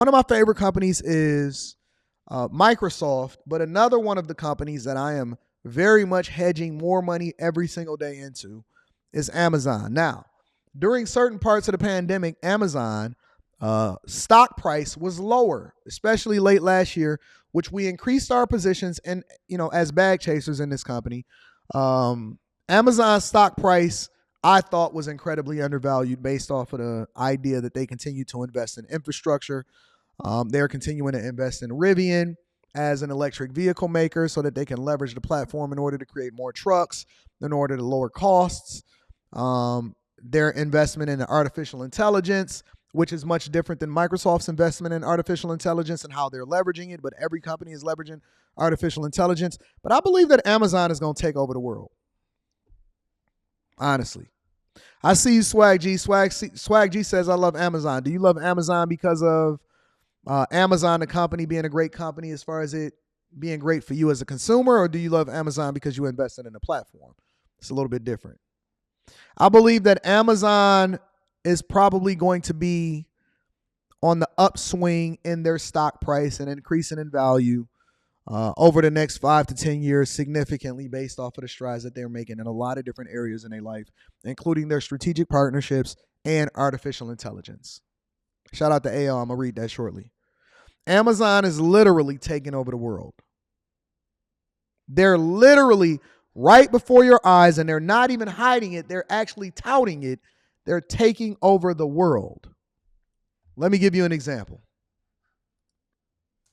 One of my favorite companies is Microsoft, but another one of the companies that I am very much hedging more money every single day into is Amazon. Now, during certain parts of the pandemic, Amazon stock price was lower, especially late last year, which we increased our positions and as bag chasers in this company. Amazon stock price I thought was incredibly undervalued based off of the idea that they continue to invest in infrastructure. They're continuing to invest in Rivian as an electric vehicle maker so that they can leverage the platform in order to create more trucks, in order to lower costs. Their investment in artificial intelligence, which is much different than Microsoft's investment in artificial intelligence and how they're leveraging it, but every company is leveraging artificial intelligence. But I believe that Amazon is going to take over the world. Honestly. I see you, Swag G. Swag G says, I love Amazon. Do you love Amazon because of Amazon, the company, being a great company as far as it being great for you as a consumer, or do you love Amazon because you invested in the platform? It's a little bit different. I believe that Amazon is probably going to be on the upswing in their stock price and increasing in value over the next 5 to 10 years significantly based off of the strides that they're making in a lot of different areas in their life, including their strategic partnerships and artificial intelligence. Shout out to AL. I'm going to read that shortly. Amazon is literally taking over the world. They're literally right before your eyes, and they're not even hiding it. They're actually touting it. They're taking over the world. Let me give you an example.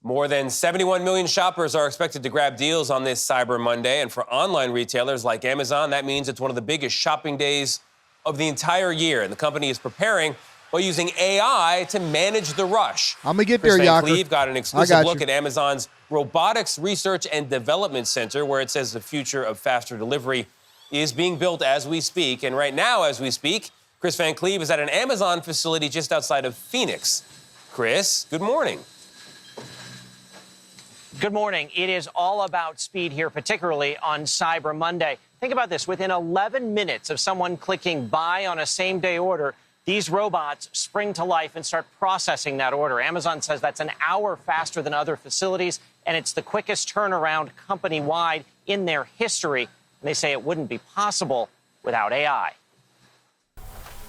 More than 71 million shoppers are expected to grab deals on this Cyber Monday. And for online retailers like Amazon, that means it's one of the biggest shopping days of the entire year. And the company is preparing by using AI to manage the rush. I'm going to get Chris there, Van Yaker. Cleve got an exclusive look at Amazon's Robotics Research and Development Center, where it says the future of faster delivery is being built as we speak. And right now, as we speak, Chris Van Cleve is at an Amazon facility just outside of Phoenix. Chris, good morning. Good morning. It is all about speed here, particularly on Cyber Monday. Think about this. Within 11 minutes of someone clicking buy on a same-day order, these robots spring to life and start processing that order. Amazon says that's an hour faster than other facilities, and it's the quickest turnaround company-wide in their history. And they say it wouldn't be possible without AI.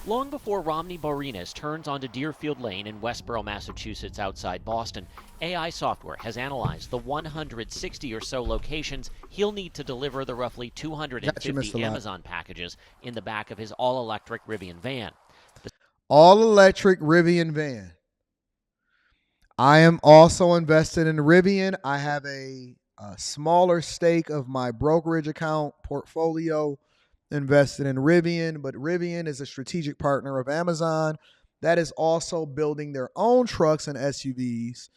Long before Romney Barinas turns onto Deerfield Lane in Westboro, Massachusetts, outside Boston, AI software has analyzed the 160 or so locations he'll need to deliver the roughly 250 Amazon packages in the back of his all-electric Rivian van. All-electric Rivian van. I am also invested in Rivian. I have a smaller stake of my brokerage account portfolio invested in Rivian, but Rivian is a strategic partner of Amazon that is also building their own trucks and SUVs.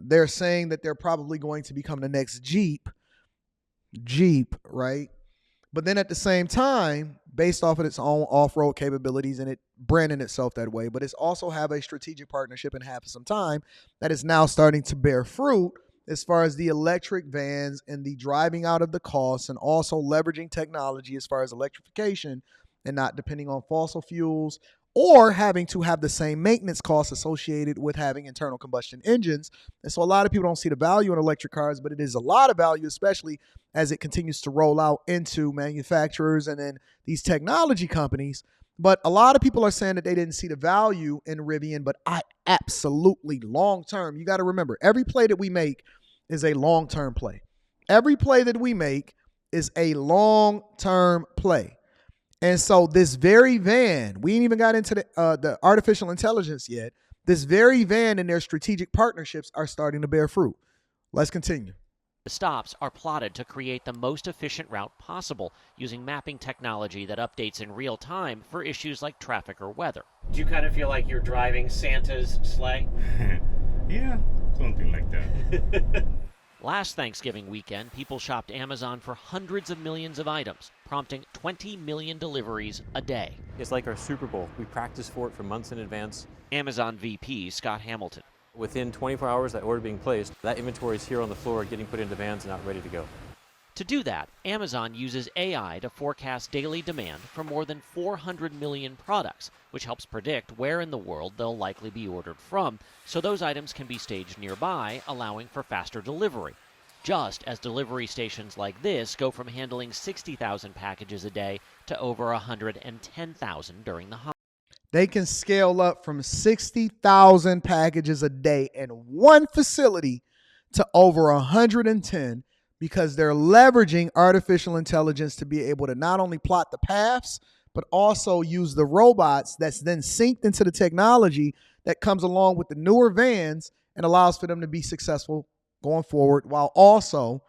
They're saying that they're probably going to become the next Jeep, right? But then at the same time, based off of its own off-road capabilities and it branding itself that way, but it's also have a strategic partnership and have some time that is now starting to bear fruit as far as the electric vans and the driving out of the costs, and also leveraging technology as far as electrification and not depending on fossil fuels or having to have the same maintenance costs associated with having internal combustion engines. And so a lot of people don't see the value in electric cars, but it is a lot of value, especially as it continues to roll out into manufacturers and then these technology companies. But a lot of people are saying that they didn't see the value in Rivian, but I absolutely long-term. You got to remember, every play that we make is a long-term play. Every play that we make is a long-term play. And so this very van, we ain't even got into the artificial intelligence yet. This very van and their strategic partnerships are starting to bear fruit. Let's continue. The stops are plotted to create the most efficient route possible using mapping technology that updates in real time for issues like traffic or weather. Do you kind of feel like you're driving Santa's sleigh? Yeah, something like that. Last Thanksgiving weekend, people shopped Amazon for hundreds of millions of items, prompting 20 million deliveries a day. It's like our Super Bowl. We practice for it for months in advance. Amazon VP Scott Hamilton. Within 24 hours, that order being placed, that inventory is here on the floor, getting put into vans and out ready to go. To do that, Amazon uses AI to forecast daily demand for more than 400 million products, which helps predict where in the world they'll likely be ordered from, so those items can be staged nearby, allowing for faster delivery. Just as delivery stations like this go from handling 60,000 packages a day to over 110,000 during the holidays. They can scale up from 60,000 packages a day in one facility to over 110 because they're leveraging artificial intelligence to be able to not only plot the paths, but also use the robots that's then synced into the technology that comes along with the newer vans and allows for them to be successful going forward while also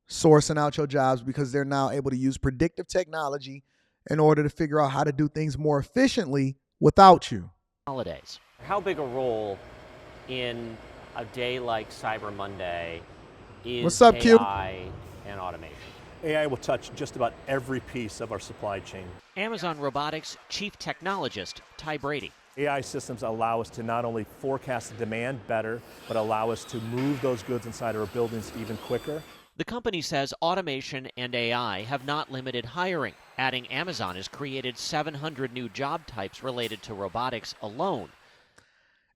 sourcing out your jobs because they're now able to use predictive technology in order to figure out how to do things more efficiently without you. Holidays. How big a role in a day like Cyber Monday is What's up, Q? AI and automation? AI will touch just about every piece of our supply chain. Amazon Robotics Chief Technologist Ty Brady. AI systems allow us to not only forecast the demand better, but allow us to move those goods inside our buildings even quicker. The company says automation and AI have not limited hiring, adding Amazon has created 700 new job types related to robotics alone.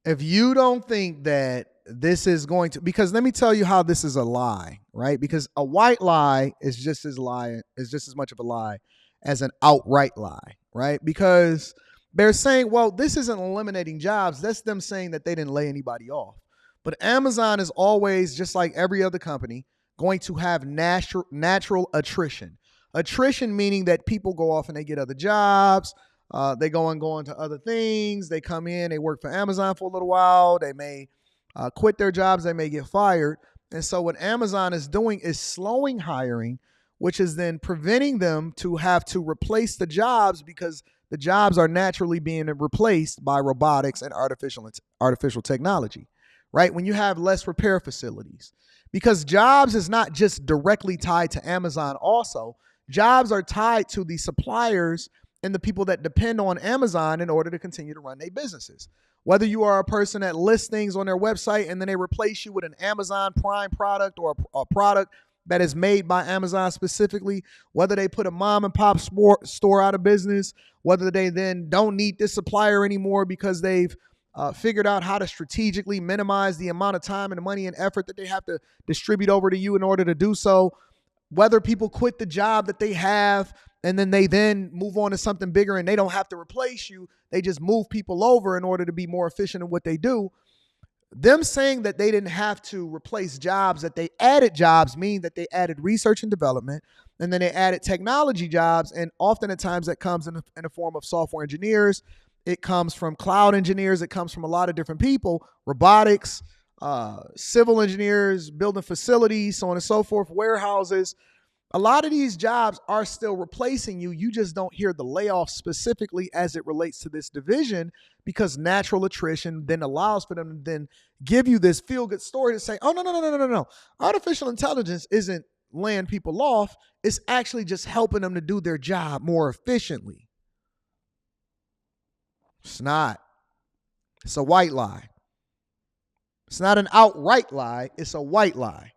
If you don't think that this is going to, because let me tell you how this is a lie, right? Because a white lie is just as much of a lie as an outright lie, right? Because they're saying, well, this isn't eliminating jobs. That's them saying that they didn't lay anybody off. But Amazon is always, just like every other company, going to have natural attrition. Attrition meaning that people go off and they get other jobs. They go into other things. They come in, they work for Amazon for a little while. They may quit their jobs. They may get fired. And so what Amazon is doing is slowing hiring, which is then preventing them to have to replace the jobs because the jobs are naturally being replaced by robotics and artificial technology, right? When you have less repair facilities, because jobs is not just directly tied to Amazon also. Jobs are tied to the suppliers and the people that depend on Amazon in order to continue to run their businesses. Whether you are a person that lists things on their website and then they replace you with an Amazon Prime product or a product that is made by Amazon specifically, whether they put a mom and pop store out of business, whether they then don't need this supplier anymore because they've figured out how to strategically minimize the amount of time and money and effort that they have to distribute over to you in order to do so, whether people quit the job that they have and then they then move on to something bigger and they don't have to replace you, they just move people over in order to be more efficient in what they do. Them saying that they didn't have to replace jobs, that they added jobs, mean that they added research and development, and then they added technology jobs, and often at times that comes in the form of software engineers. It comes from cloud engineers. It comes from a lot of different people, robotics, civil engineers, building facilities, so on and so forth, warehouses. A lot of these jobs are still replacing you. You just don't hear the layoffs specifically as it relates to this division because natural attrition then allows for them to then give you this feel-good story to say, oh, no. Artificial intelligence isn't laying people off. It's actually just helping them to do their job more efficiently. It's not. It's a white lie. It's not an outright lie. It's a white lie.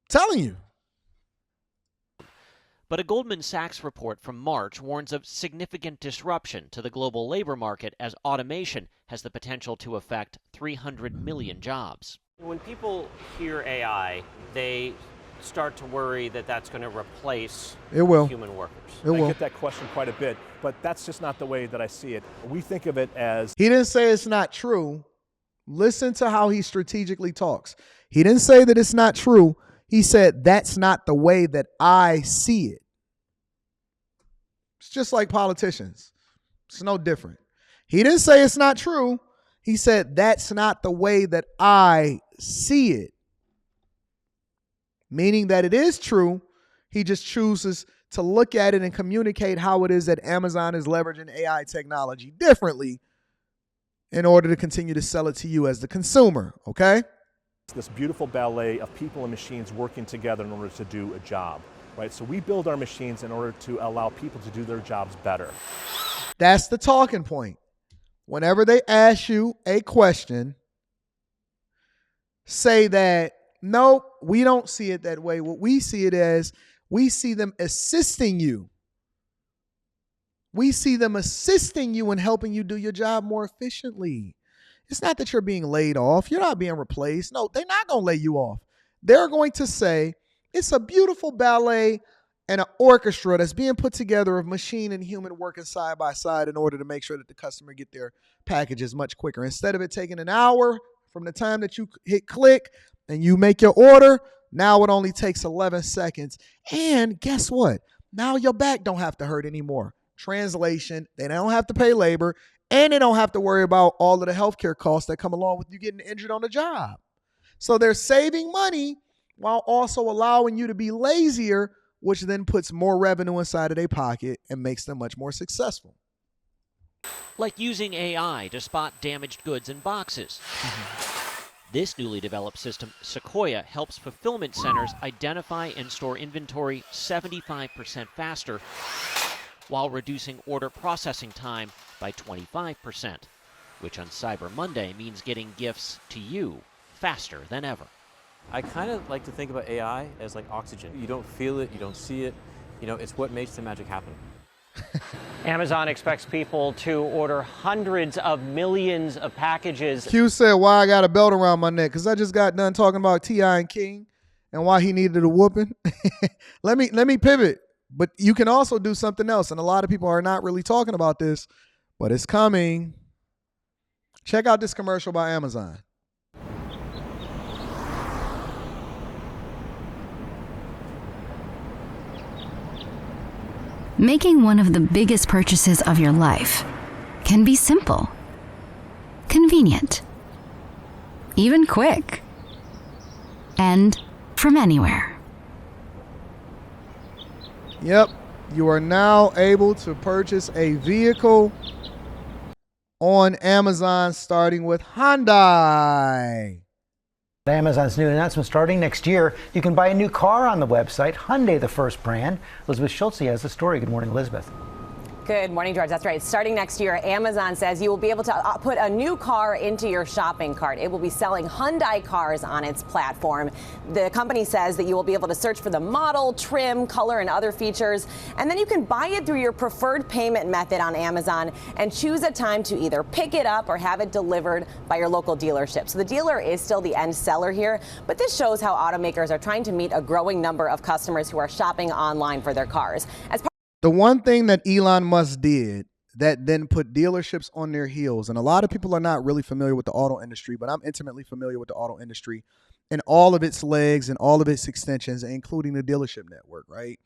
Telling you. But a Goldman Sachs report from March warns of significant disruption to the global labor market as automation has the potential to affect 300 million jobs. When people hear AI, they start to worry that that's going to replace human workers. It will. I get that question quite a bit, but that's just not the way that I see it. We think of it as... He didn't say it's not true. Listen to how he strategically talks. He didn't say that it's not true. He said, that's not the way that I see it. It's just like politicians. It's no different. He didn't say it's not true. He said, that's not the way that I see it. Meaning that it is true. He just chooses to look at it and communicate how it is that Amazon is leveraging AI technology differently in order to continue to sell it to you as the consumer, okay? This beautiful ballet of people and machines working together in order to do a job, right? So we build our machines in order to allow people to do their jobs better. That's the talking point. Whenever they ask you a question, say that, nope, don't see it that way. What we see it as, we see them assisting you. We see them assisting you and helping you do your job more efficiently. It's not that you're being laid off. You're not being replaced. No, they're not going to lay you off. They're going to say, it's a beautiful ballet and an orchestra that's being put together of machine and human working side by side in order to make sure that the customer get their packages much quicker. Instead of it taking an hour from the time that you hit click and you make your order, now it only takes 11 seconds. And guess what? Now your back don't have to hurt anymore. Translation, they don't have to pay labor, and they don't have to worry about all of the healthcare costs that come along with you getting injured on the job. So they're saving money while also allowing you to be lazier, which then puts more revenue inside of their pocket and makes them much more successful. Like using AI to spot damaged goods in boxes. This newly developed system, Sequoia, helps fulfillment centers identify and store inventory 75% faster while reducing order processing time by 25%, which on Cyber Monday means getting gifts to you faster than ever. I kind of like to think about AI as like oxygen. You don't feel it, you don't see it. You know, it's what makes the magic happen. Amazon expects people to order hundreds of millions of packages. Q said, why I got a belt around my neck? Because I just got done talking about T.I. and King and why he needed a whooping. Let me pivot. But you can also do something else. And a lot of people are not really talking about this, but it's coming. Check out this commercial by Amazon. Making one of the biggest purchases of your life can be simple, convenient, even quick, and from anywhere. Yep, you are now able to purchase a vehicle on Amazon, starting with Hyundai. Amazon's new announcement: starting next year, you can buy a new car on the website. Hyundai, the first brand. Elizabeth Schultze has the story. Good morning, Elizabeth. Good morning, George. That's right. Starting next year, Amazon says you will be able to put a new car into your shopping cart. It will be selling Hyundai cars on its platform. The company says that you will be able to search for the model, trim, color, and other features. And then you can buy it through your preferred payment method on Amazon and choose a time to either pick it up or have it delivered by your local dealership. So the dealer is still the end seller here, but this shows how automakers are trying to meet a growing number of customers who are shopping online for their cars. The one thing that Elon Musk did that then put dealerships on their heels, and a lot of people are not really familiar with the auto industry, but I'm intimately familiar with the auto industry and all of its legs and all of its extensions, including the dealership network, right?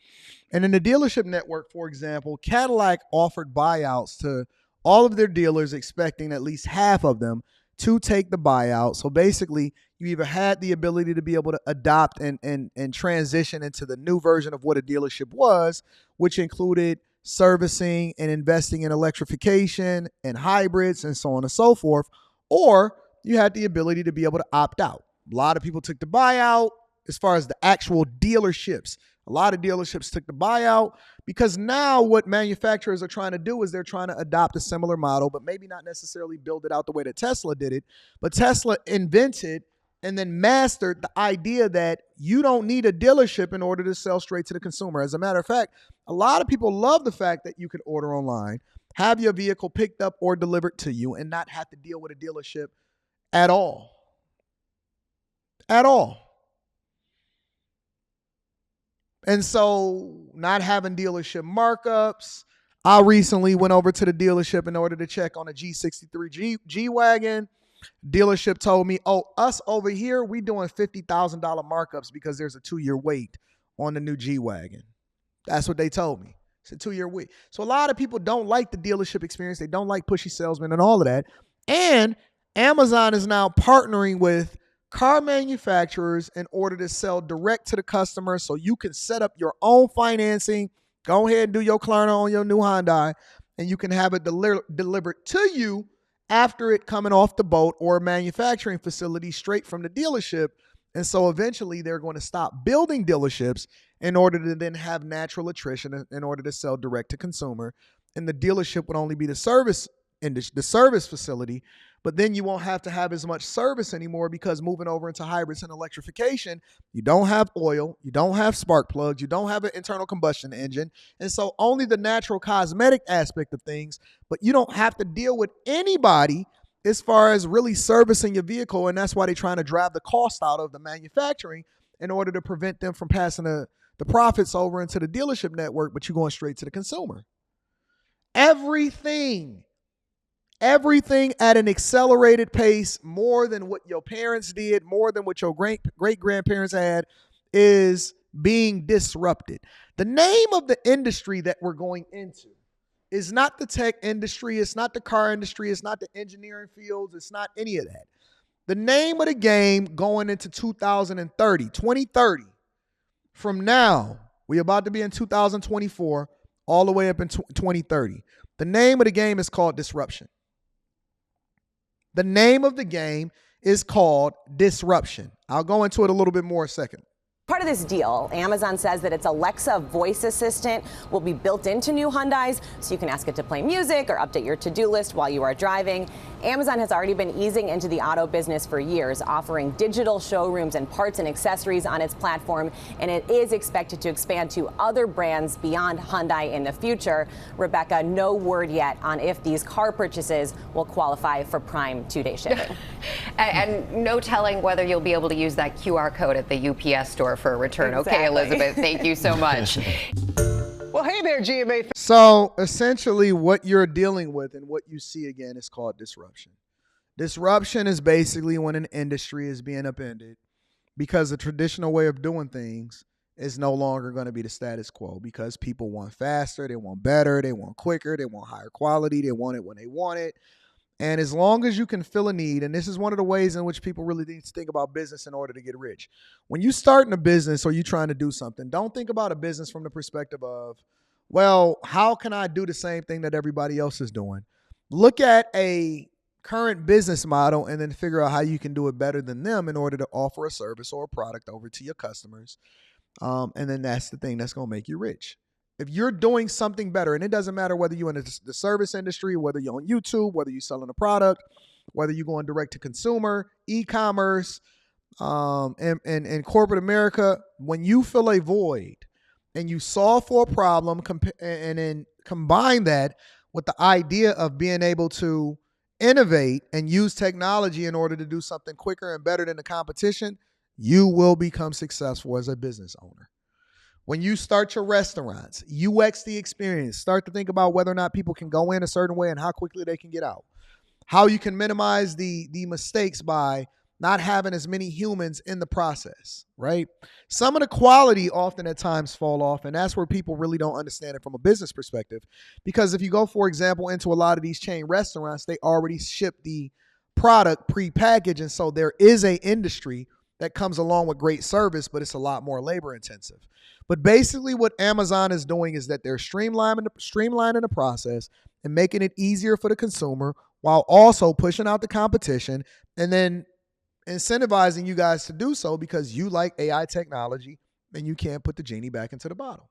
And in the dealership network, for example, Cadillac offered buyouts to all of their dealers, expecting at least half of them to take the buyout. So basically, you either had the ability to be able to adopt and transition into the new version of what a dealership was, which included servicing and investing in electrification and hybrids and so on and so forth, or you had the ability to be able to opt out. A lot of people took the buyout. As far as the actual dealerships, a lot of dealerships took the buyout, because now what manufacturers are trying to do is they're trying to adopt a similar model, but maybe not necessarily build it out the way that Tesla did it. But Tesla invented and then mastered the idea that you don't need a dealership in order to sell straight to the consumer. As a matter of fact, a lot of people love the fact that you can order online, have your vehicle picked up or delivered to you, and not have to deal with a dealership at all. At all. And so not having dealership markups. I recently went over to the dealership in order to check on a G63 G-Wagon. Dealership told me, oh, us over here, we doing $50,000 markups because there's a 2-year wait on the new G-Wagon. That's what they told me. It's a 2-year wait. So a lot of people don't like the dealership experience. They don't like pushy salesmen and all of that. And Amazon is now partnering with car manufacturers in order to sell direct to the customer, so you can set up your own financing. Go ahead and do your Klarna on your new Hyundai, and you can have it delivered to you after it coming off the boat or a manufacturing facility straight from the dealership. And so eventually they're going to stop building dealerships in order to then have natural attrition in order to sell direct to consumer. And the dealership would only be the service the service facility, but then you won't have to have as much service anymore because moving over into hybrids and electrification, you don't have oil, you don't have spark plugs, you don't have an internal combustion engine. And so only the natural cosmetic aspect of things, but you don't have to deal with anybody as far as really servicing your vehicle. And that's why they're trying to drive the cost out of the manufacturing in order to prevent them from passing the profits over into the dealership network, but you're going straight to the consumer. Everything at an accelerated pace, more than what your parents did, more than what your great-grandparents had, is being disrupted. The name of the industry that we're going into is not the tech industry, it's not the car industry, it's not the engineering fields, it's not any of that. The name of the game going into 2030, from now, we're about to be in 2024, all the way up in 2030. The name of the game is called disruption. The name of the game is called disruption. I'll go into it a little bit more in a second. Part of this deal, Amazon says that its Alexa voice assistant will be built into new Hyundais, so you can ask it to play music or update your to-do list while you are driving. Amazon has already been easing into the auto business for years, offering digital showrooms and parts and accessories on its platform, and it is expected to expand to other brands beyond Hyundai in the future. Rebecca, no word yet on if these car purchases will qualify for Prime 2-day shipping. And no telling whether you'll be able to use that QR code at the UPS store for a return. Exactly. Okay, Elizabeth, thank you so much. Well, hey there, GMA. So essentially what you're dealing with and what you see again is called disruption. Disruption is basically when an industry is being upended because the traditional way of doing things is no longer going to be the status quo, because people want faster, they want better, they want quicker, they want higher quality, they want it when they want it. And as long as you can fill a need, and this is one of the ways in which people really need to think about business in order to get rich. When you start in a business or you're trying to do something, don't think about a business from the perspective of, well, how can I do the same thing that everybody else is doing? Look at a current business model and then figure out how you can do it better than them in order to offer a service or a product over to your customers. And then that's the thing that's going to make you rich. If you're doing something better, and it doesn't matter whether you're in the service industry, whether you're on YouTube, whether you're selling a product, whether you're going direct to consumer, e-commerce, and corporate America, when you fill a void and you solve for a problem and then combine that with the idea of being able to innovate and use technology in order to do something quicker and better than the competition, you will become successful as a business owner. When you start your restaurants, UX the experience. Start to think about whether or not people can go in a certain way and how quickly they can get out. How you can minimize the mistakes by not having as many humans in the process, right? Some of the quality often at times fall off, and that's where people really don't understand it from a business perspective. Because if you go, for example, into a lot of these chain restaurants, they already ship the product pre-packaged, and so there is an industry that comes along with great service, but it's a lot more labor intensive. But basically what Amazon is doing is that they're streamlining the process and making it easier for the consumer while also pushing out the competition and then incentivizing you guys to do so because you like AI technology and you can't put the genie back into the bottle.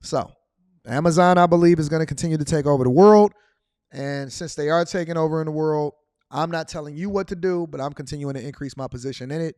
So Amazon, I believe, is going to continue to take over the world. And since they are taking over in the world, I'm not telling you what to do, but I'm continuing to increase my position in it